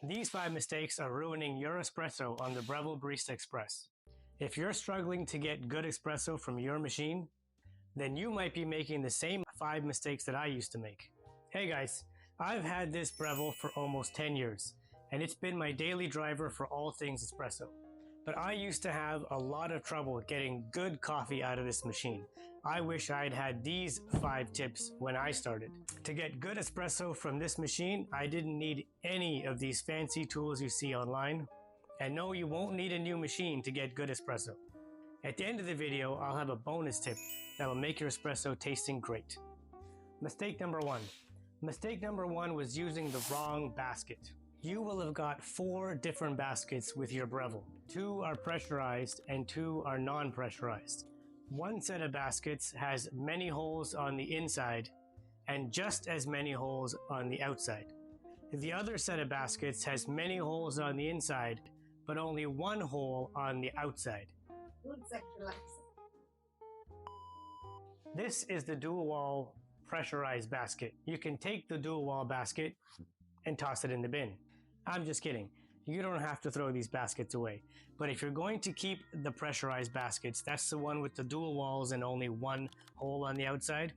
These 5 mistakes are ruining your espresso on the Breville Barista Express. If you're struggling to get good espresso from your machine, then you might be making the same 5 mistakes that I used to make. Hey guys, I've had this Breville for almost 10 years, and it's been my daily driver for all things espresso. But I used to have a lot of trouble getting good coffee out of this machine. I wish I'd had these 5 tips when I started. To get good espresso from this machine, I didn't need any of these fancy tools you see online. And no, you won't need a new machine to get good espresso. At the end of the video, I'll have a bonus tip that will make your espresso tasting great. Mistake number 1. Mistake number 1 was using the wrong basket. You will have got 4 different baskets with your Breville. 2 are pressurized and 2 are non-pressurized. One set of baskets has many holes on the inside and just as many holes on the outside. The other set of baskets has many holes on the inside, but only 1 hole on the outside. This is the dual wall pressurized basket. You can take the dual wall basket and toss it in the bin. I'm just kidding. You don't have to throw these baskets away. But if you're going to keep the pressurized baskets, that's the one with the dual walls and only 1 hole on the outside.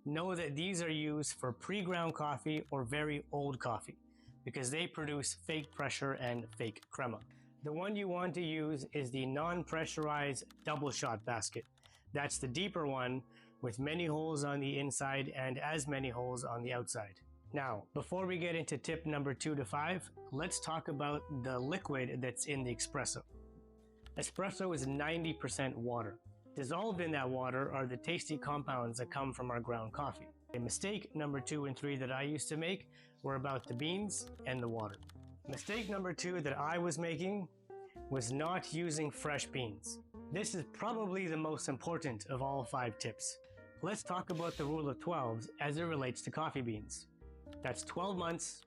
Know that these are used for pre-ground coffee or very old coffee because they produce fake pressure and fake crema. The one you want to use is the non-pressurized double shot basket. That's the deeper one with many holes on the inside and as many holes on the outside. Now, before we get into tip number 2 to 5, let's talk about the liquid that's in the espresso. Espresso is 90% water. Dissolved in that water are the tasty compounds that come from our ground coffee. Mistake number 2 and 3 that I used to make were about the beans and the water. Mistake number 2 that I was making was not using fresh beans. This is probably the most important of all 5 tips. Let's talk about the rule of 12s as it relates to coffee beans. That's 12 months,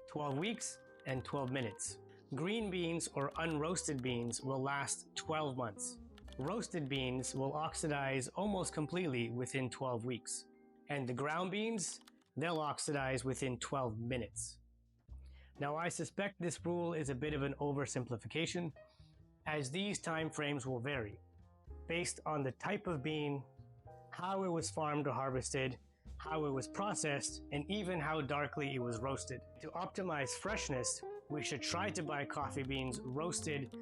12 weeks, and 12 minutes. Green beans or unroasted beans will last 12 months. Roasted beans will oxidize almost completely within 12 weeks. And the ground beans, they'll oxidize within 12 minutes. Now I suspect this rule is a bit of an oversimplification, as these time frames will vary based on the type of bean, how it was farmed or harvested, how it was processed, and even how darkly it was roasted. To optimize freshness, we should try to buy coffee beans roasted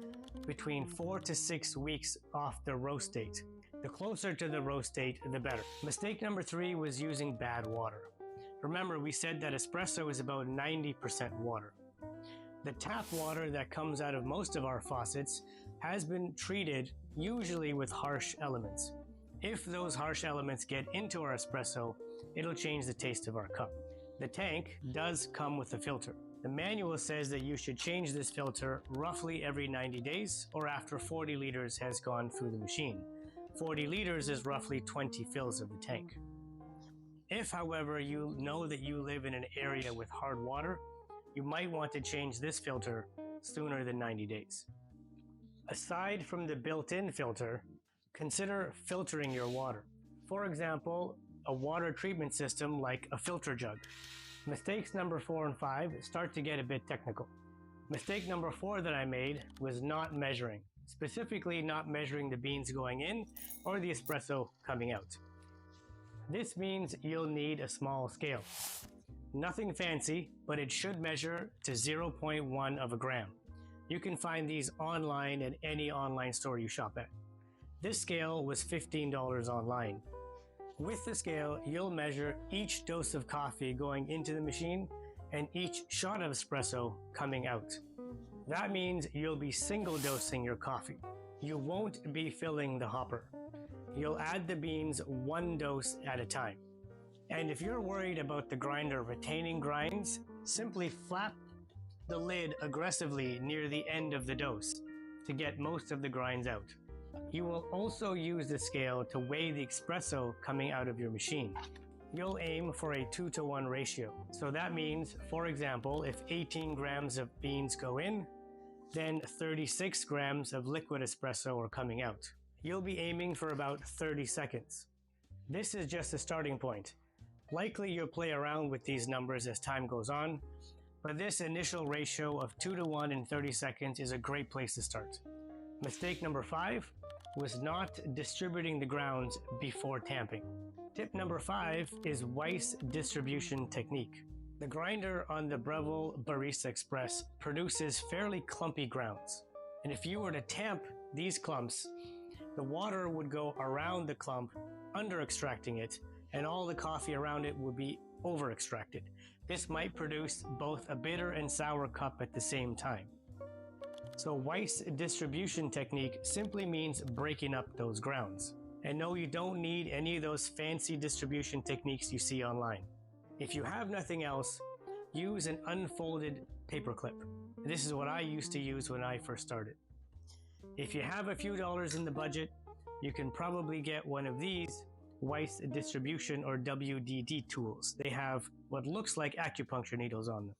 between 4 to 6 weeks off the roast date. The closer to the roast date, the better. Mistake number 3 was using bad water. Remember, we said that espresso is about 90% water. The tap water that comes out of most of our faucets has been treated usually with harsh elements. If those harsh elements get into our espresso, it'll change the taste of our cup. The tank does come with a filter. The manual says that you should change this filter roughly every 90 days or after 40 liters has gone through the machine. 40 liters is roughly 20 fills of the tank. If, however, you know that you live in an area with hard water, you might want to change this filter sooner than 90 days. Aside from the built-in filter, consider filtering your water. For example, a water treatment system like a filter jug. Mistakes number 4 and 5 start to get a bit technical. Mistake number 4 that I made was not measuring, specifically not measuring the beans going in or the espresso coming out. This means you'll need a small scale. Nothing fancy, but it should measure to 0.1 of a gram. You can find these online at any online store you shop at. This scale was $15 online. With the scale, you'll measure each dose of coffee going into the machine and each shot of espresso coming out. That means you'll be single dosing your coffee. You won't be filling the hopper. You'll add the beans 1 dose at a time. And if you're worried about the grinder retaining grinds, simply flap the lid aggressively near the end of the dose to get most of the grinds out. You will also use the scale to weigh the espresso coming out of your machine. You'll aim for a 2-to-1 ratio. So that means, for example, if 18 grams of beans go in, then 36 grams of liquid espresso are coming out. You'll be aiming for about 30 seconds. This is just a starting point. Likely you'll play around with these numbers as time goes on, but this initial ratio of 2:1 in 30 seconds is a great place to start. Mistake number 5 was not distributing the grounds before tamping. Tip number 5 is Weiss distribution technique. The grinder on the Breville Barista Express produces fairly clumpy grounds, and if you were to tamp these clumps, the water would go around the clump, under extracting it, and all the coffee around it would be over extracted. This might produce both a bitter and sour cup at the same time. So Weiss distribution technique simply means breaking up those grounds. And no, you don't need any of those fancy distribution techniques you see online. If you have nothing else, use an unfolded paper clip. This is what I used to use when I first started. If you have a few dollars in the budget, you can probably get one of these Weiss distribution or WDD tools. They have what looks like acupuncture needles on them.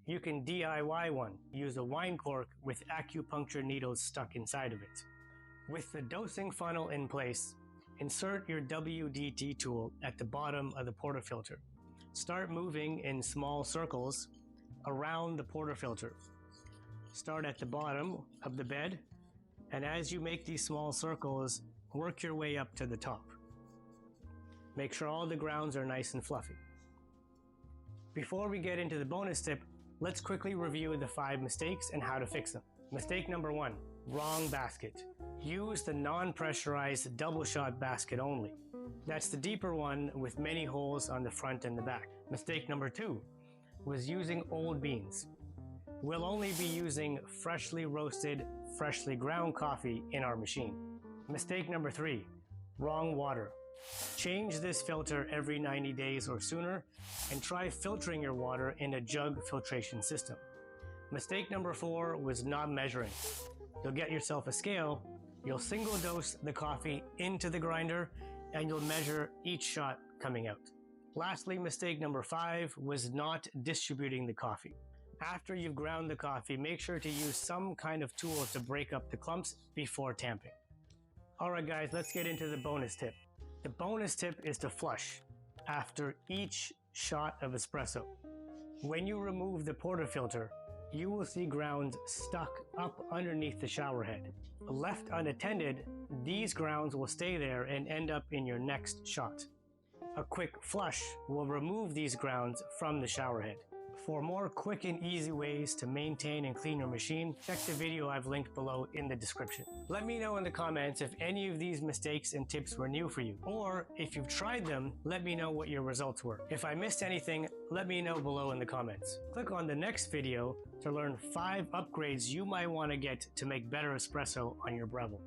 You can DIY one. Use a wine cork with acupuncture needles stuck inside of it. With the dosing funnel in place, insert your WDD tool at the bottom of the portafilter. Start moving in small circles around the portafilter. Start at the bottom of the bed, and as you make these small circles, work your way up to the top. Make sure all the grounds are nice and fluffy. Before we get into the bonus tip, let's quickly review the 5 mistakes and how to fix them. Mistake number 1, wrong basket. Use the non-pressurized double shot basket only. That's the deeper one with many holes on the front and the back. Mistake number 2 was using old beans. We'll only be using freshly roasted, freshly ground coffee in our machine. Mistake number 3, wrong water. Change this filter every 90 days or sooner, and try filtering your water in a jug filtration system. Mistake number 4 was not measuring. You'll get yourself a scale, you'll single dose the coffee into the grinder, and you'll measure each shot coming out. Lastly, mistake number 5 was not distributing the coffee. After you've ground the coffee, make sure to use some kind of tool to break up the clumps before tamping. Alright guys, let's get into the bonus tip. The bonus tip is to flush after each shot of espresso. When you remove the portafilter, you will see grounds stuck up underneath the shower head. Left unattended, these grounds will stay there and end up in your next shot. A quick flush will remove these grounds from the shower head. For more quick and easy ways to maintain and clean your machine, check the video I've linked below in the description. Let me know in the comments if any of these mistakes and tips were new for you, or if you've tried them, let me know what your results were. If I missed anything, let me know below in the comments. Click on the next video to learn 5 upgrades you might want to get to make better espresso on your Breville.